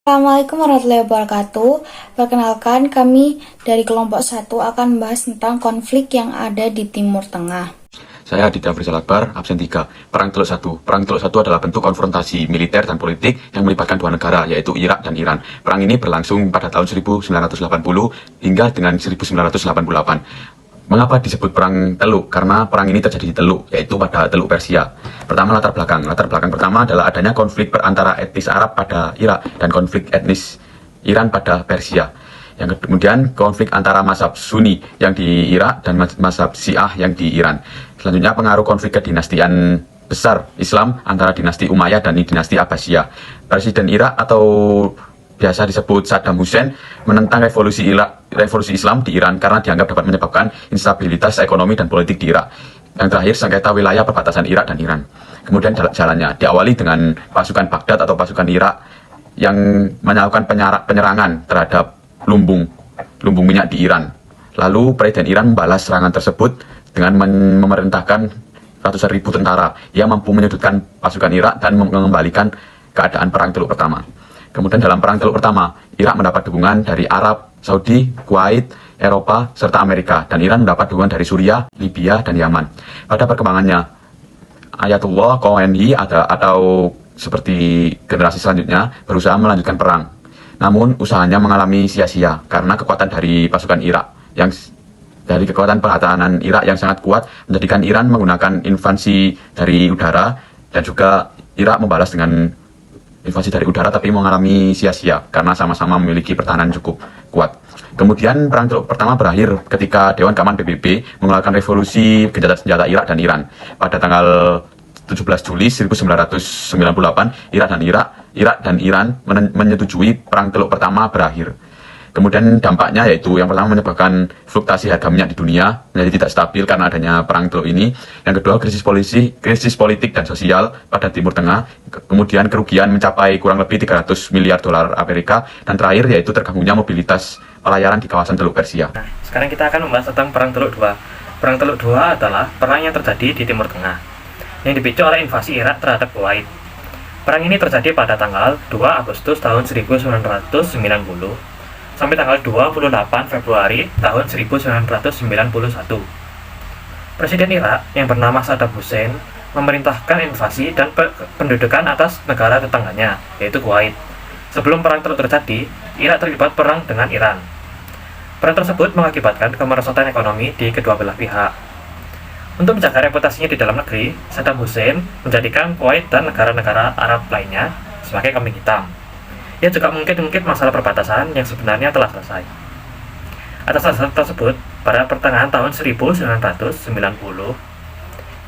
Assalamualaikum warahmatullahi wabarakatuh. Perkenalkan, kami dari kelompok 1 akan membahas tentang konflik yang ada di Timur Tengah. Saya Aditya Frizal Akbar, absen 3. Perang Teluk 1. Perang Teluk 1 adalah bentuk konfrontasi militer dan politik yang melibatkan dua negara, yaitu Irak dan Iran. Perang ini berlangsung pada tahun 1980 hingga dengan 1988. Mengapa disebut Perang Teluk? Karena perang ini terjadi di Teluk, yaitu pada Teluk Persia. Pertama, latar belakang. Latar belakang pertama adalah adanya konflik antara etnis Arab pada Irak dan konflik etnis Iran pada Persia. Yang kemudian konflik antara mazhab Sunni yang di Irak dan mazhab Syiah yang di Iran. Selanjutnya pengaruh konflik kedinastian besar Islam antara dinasti Umayyah dan dinasti Abbasiyah. Presiden Irak atau biasa disebut Saddam Hussein menentang revolusi Islam di Iran karena dianggap dapat menyebabkan instabilitas ekonomi dan politik di Irak. Yang terakhir, sengketa wilayah perbatasan Irak dan Iran. Kemudian jalannya diawali dengan pasukan Baghdad atau pasukan Irak yang melakukan penyerangan terhadap lumbung minyak di Iran. Lalu Presiden Iran membalas serangan tersebut dengan memerintahkan ratusan ribu tentara yang mampu menyudutkan pasukan Irak dan mengembalikan keadaan Perang Teluk Pertama. Kemudian dalam Perang Teluk Pertama, Irak mendapat dukungan dari Arab, Saudi, Kuwait, Eropa, serta Amerika, dan Iran mendapat dukungan dari Suriah, Libya, dan Yaman. Pada perkembangannya, Ayatullah Khomeini atau seperti generasi selanjutnya berusaha melanjutkan perang. Namun usahanya mengalami sia-sia karena kekuatan dari pasukan Irak dari kekuatan pertahanan Irak yang sangat kuat menjadikan Iran menggunakan invasi dari udara, dan juga Irak membalas dengan invasi dari udara tapi mengalami sia-sia karena sama-sama memiliki pertahanan cukup kuat. Kemudian Perang Teluk Pertama berakhir ketika Dewan Keamanan PBB mengeluarkan revolusi senjata Irak dan Iran pada tanggal 17 Juli 1998. Irak dan Iran menyetujui Perang Teluk Pertama berakhir. Kemudian dampaknya yaitu yang pertama menyebabkan fluktuasi harga minyak di dunia menjadi tidak stabil karena adanya Perang Teluk ini. Yang kedua, krisis politik dan sosial pada Timur Tengah. Kemudian kerugian mencapai kurang lebih 300 miliar dolar Amerika. Dan terakhir yaitu terganggunya mobilitas pelayaran di kawasan Teluk Persia. Nah, sekarang kita akan membahas tentang Perang Teluk II. Perang Teluk II adalah perang yang terjadi di Timur Tengah yang dipicu oleh invasi Irak terhadap Kuwait. Perang ini terjadi pada tanggal 2 Agustus tahun 1990 sampai tanggal 28 Februari tahun 1991. Presiden Irak yang bernama Saddam Hussein memerintahkan invasi dan pendudukan atas negara tetangganya, yaitu Kuwait. Sebelum perang terjadi, Irak terlibat perang dengan Iran. Perang tersebut mengakibatkan kemerosotan ekonomi di kedua belah pihak. Untuk menjaga reputasinya di dalam negeri, Saddam Hussein menjadikan Kuwait dan negara-negara Arab lainnya sebagai kambing hitam. Ia juga mengungkit masalah perbatasan yang sebenarnya telah selesai. Atas dasar tersebut, pada pertengahan tahun 1990,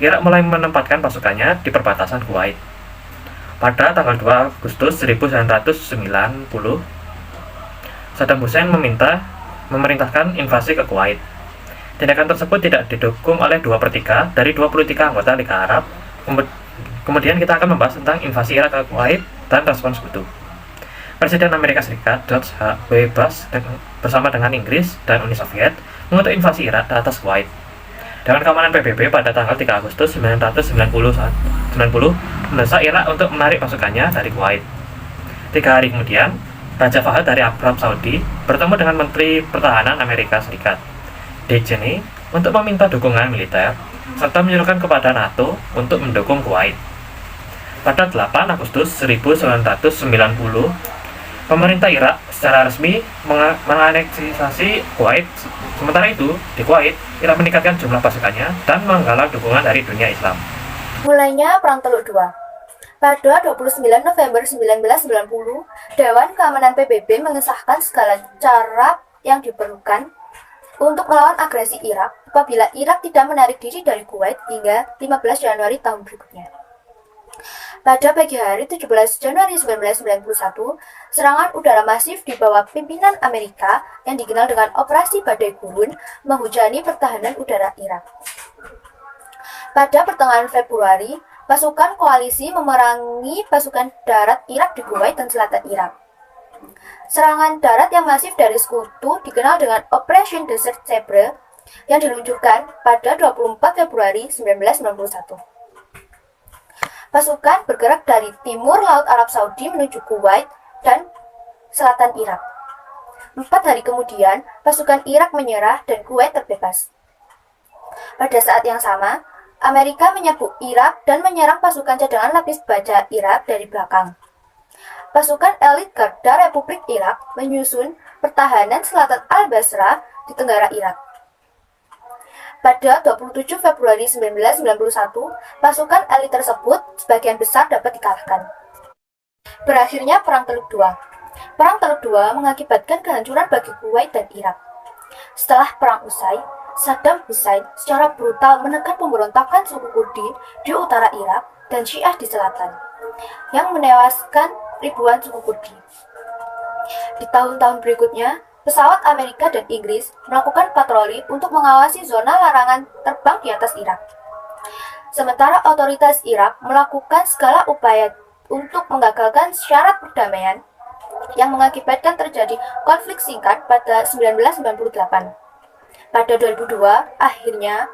Irak mulai menempatkan pasukannya di perbatasan Kuwait. Pada tanggal 2 Agustus 1990, Saddam Hussein memerintahkan invasi ke Kuwait. Tindakan tersebut tidak didukung oleh 2/3 dari 23 anggota Liga Arab. Kemudian kita akan membahas tentang invasi Irak ke Kuwait dan respon sekutu. Presiden Amerika Serikat George H.W. Bush bersama dengan Inggris dan Uni Soviet mengutuk invasi Irak atas Kuwait. Dewan Keamanan PBB pada tanggal 3 Agustus 1990 mendesak Irak untuk menarik pasukannya dari Kuwait. 3 hari kemudian, Raja Fahad dari Arab Saudi bertemu dengan Menteri Pertahanan Amerika Serikat, Dick Cheney, untuk meminta dukungan militer serta menyuruhkan kepada NATO untuk mendukung Kuwait. Pada 8 Agustus 1990, pemerintah Irak secara resmi menganeksasi Kuwait. Sementara itu, di Kuwait, Irak meningkatkan jumlah pasukannya dan menggalang dukungan dari dunia Islam. Mulainya Perang Teluk II. Pada 29 November 1990, Dewan Keamanan PBB mengesahkan segala cara yang diperlukan untuk melawan agresi Irak apabila Irak tidak menarik diri dari Kuwait hingga 15 Januari tahun berikutnya. Pada pagi hari 17 Januari 1991, serangan udara masif di bawah pimpinan Amerika yang dikenal dengan Operasi Badai Gurun menghujani pertahanan udara Irak. Pada pertengahan Februari, pasukan koalisi memerangi pasukan darat Irak di Kuwait dan selatan Irak. Serangan darat yang masif dari sekutu dikenal dengan Operation Desert Sabre yang diluncurkan pada 24 Februari 1991. Pasukan bergerak dari timur Laut Arab Saudi menuju Kuwait dan selatan Irak. 4 hari kemudian, pasukan Irak menyerah dan Kuwait terbebas. Pada saat yang sama, Amerika menyerbu Irak dan menyerang pasukan cadangan lapis baja Irak dari belakang. Pasukan elit Garda Republik Irak menyusun pertahanan selatan Al-Basra di tenggara Irak. Pada 27 Februari 1991, pasukan elit tersebut sebagian besar dapat dikalahkan. Berakhirnya Perang Teluk II. Perang Teluk II mengakibatkan kehancuran bagi Kuwait dan Irak. Setelah perang usai, Saddam Hussein secara brutal menekan pemberontakan suku Kurdi di utara Irak dan Syiah di selatan, yang menewaskan ribuan suku Kurdi. Di tahun-tahun berikutnya, pesawat Amerika dan Inggris melakukan patroli untuk mengawasi zona larangan terbang di atas Irak. Sementara otoritas Irak melakukan segala upaya untuk menggagalkan syarat perdamaian yang mengakibatkan terjadi konflik singkat pada 1998. Pada 2002, akhirnya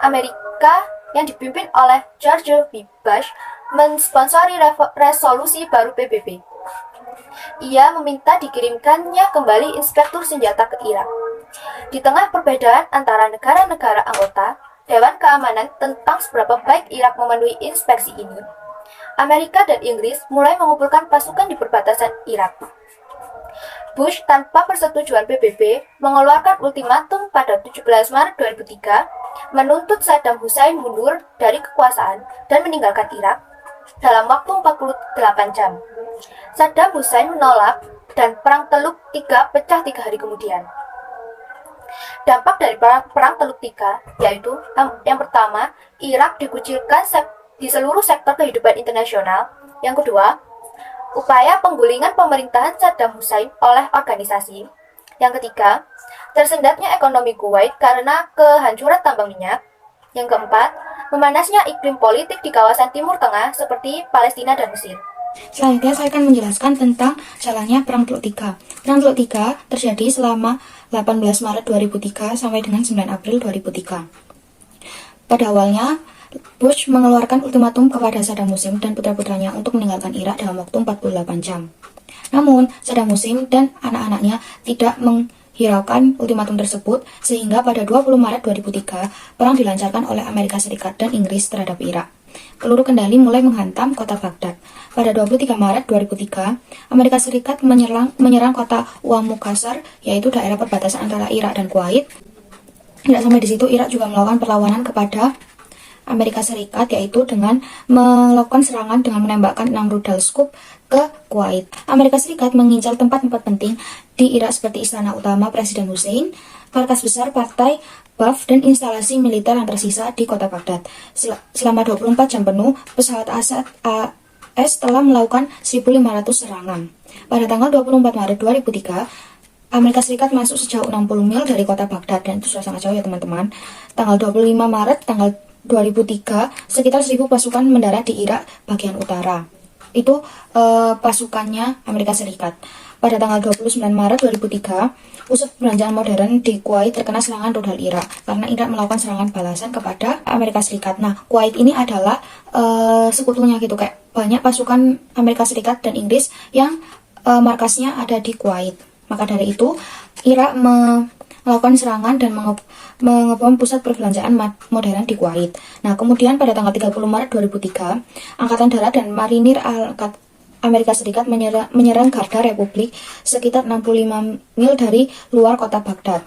Amerika yang dipimpin oleh George W. Bush mensponsori resolusi baru PBB. Ia meminta dikirimkannya kembali inspektur senjata ke Irak. Di tengah perbedaan antara negara-negara anggota Dewan Keamanan tentang seberapa baik Irak memenuhi inspeksi ini, Amerika dan Inggris mulai mengumpulkan pasukan di perbatasan Irak. Bush tanpa persetujuan PBB mengeluarkan ultimatum pada 17 Maret 2003 menuntut Saddam Hussein mundur dari kekuasaan dan meninggalkan Irak dalam waktu 48 jam. Saddam Hussein menolak dan Perang Teluk III pecah 3 hari kemudian. Dampak dari Perang Teluk III yaitu yang pertama, Irak dikucilkan di seluruh sektor kehidupan internasional. Yang kedua, upaya penggulingan pemerintahan Saddam Hussein oleh organisasi. Yang ketiga, tersendatnya ekonomi Kuwait karena kehancuran tambang minyak. Yang keempat, memanasnya iklim politik di kawasan Timur Tengah seperti Palestina dan Mesir. Selanjutnya saya akan menjelaskan tentang jalannya Perang Teluk III. Perang Teluk III terjadi selama 18 Maret 2003 sampai dengan 9 April 2003. Pada awalnya, Bush mengeluarkan ultimatum kepada Saddam Hussein dan putra-putranya untuk meninggalkan Irak dalam waktu 48 jam. Namun, Saddam Hussein dan anak-anaknya tidak menghiraukan ultimatum tersebut, sehingga pada 20 Maret 2003, perang dilancarkan oleh Amerika Serikat dan Inggris terhadap Irak. Peluru kendali mulai menghantam kota Baghdad. Pada 23 Maret 2003, Amerika Serikat menyerang kota Uamu Qasr, yaitu daerah perbatasan antara Irak dan Kuwait. Tidak sampai di situ, Irak juga melakukan perlawanan kepada Amerika Serikat, yaitu dengan melakukan serangan dengan menembakkan 6 rudal Scud ke Kuwait. Amerika Serikat mengincar tempat-tempat penting di Irak seperti Istana Utama Presiden Hussein, markas besar Partai Ba'ath, dan instalasi militer yang tersisa di kota Baghdad. Selama 24 jam penuh, pesawat AS telah melakukan 1.500 serangan. Pada tanggal 24 Maret 2003, Amerika Serikat masuk sejauh 60 mil dari kota Baghdad, dan itu sudah sangat jauh ya teman-teman. Tanggal 25 Maret, tanggal 2003, sekitar 1.000 pasukan mendarat di Irak bagian utara. Itu pasukannya Amerika Serikat. Pada tanggal 29 Maret 2003, pusat perbelanjaan modern di Kuwait terkena serangan rudal Irak karena Irak melakukan serangan balasan kepada Amerika Serikat. Nah, Kuwait ini adalah sekutunya gitu, kayak banyak pasukan Amerika Serikat dan Inggris yang markasnya ada di Kuwait. Maka dari itu, Irak melakukan serangan dan mengebom pusat perbelanjaan modern di Kuwait. Nah, kemudian pada tanggal 30 Maret 2003, Angkatan Darat dan Marinir Amerika Serikat menyerang Garda Republik sekitar 65 mil dari luar kota Baghdad.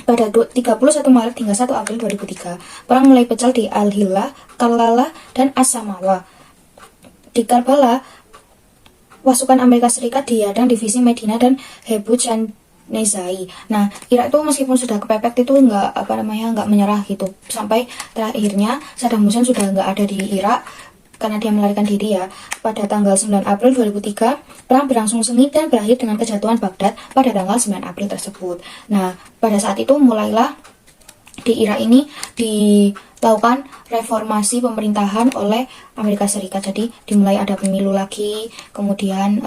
Pada 31 Maret hingga 1 April 2003, perang mulai pecah di Al-Hilla, Karbala, dan As-Samawa. Di Karbala, pasukan Amerika Serikat dihadang divisi Medina dan Hebuj Nezai. Nah, Irak itu meskipun sudah kepepet itu nggak menyerah gitu. Sampai terakhirnya Saddam Hussein sudah nggak ada di Irak karena dia melarikan diri ya. Pada tanggal 9 April 2003, perang berlangsung sengit dan berakhir dengan kejatuhan Baghdad pada tanggal 9 April tersebut. Nah, pada saat itu mulailah di Irak ini dilakukan reformasi pemerintahan oleh Amerika Serikat. Jadi dimulai ada pemilu lagi, kemudian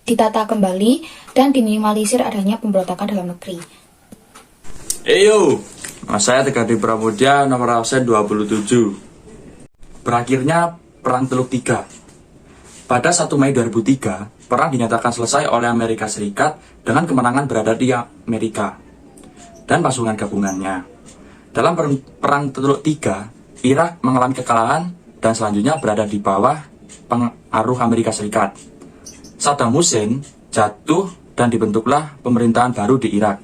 ditata kembali dan diminimalisir adanya pemberontakan dalam negeri. Saya Tegar Pramudia, nomor absen 27. Berakhirnya Perang Teluk III. Pada 1 Mei 2003, perang dinyatakan selesai oleh Amerika Serikat dengan kemenangan berada di Amerika dan pasukan gabungannya. Dalam Perang Teluk Tiga, Irak mengalami kekalahan dan selanjutnya berada di bawah pengaruh Amerika Serikat. Saddam Hussein jatuh dan dibentuklah pemerintahan baru di Irak.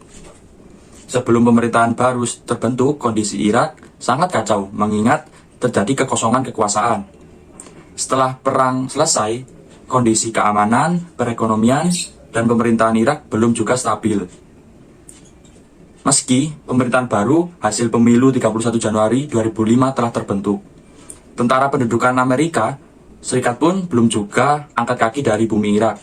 Sebelum pemerintahan baru terbentuk, kondisi Irak sangat kacau mengingat terjadi kekosongan kekuasaan. Setelah perang selesai, kondisi keamanan, perekonomian, dan pemerintahan Irak belum juga stabil. Meski pemerintahan baru hasil pemilu 31 Januari 2005 telah terbentuk, tentara pendudukan Amerika Serikat pun belum juga angkat kaki dari bumi Irak.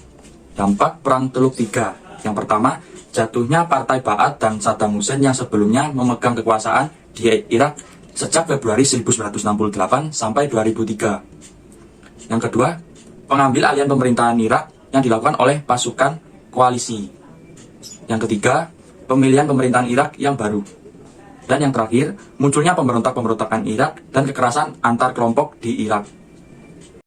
Dampak Perang Teluk Tiga. Yang pertama, jatuhnya Partai Ba'ath dan Saddam Hussein yang sebelumnya memegang kekuasaan di Irak sejak Februari 1968 sampai 2003. Yang kedua, pengambil alihan pemerintahan Irak yang dilakukan oleh pasukan koalisi. Yang ketiga, pemilihan pemerintahan Irak yang baru. Dan yang terakhir, munculnya pemberontak-pemberontakan Irak dan kekerasan antar kelompok di Irak.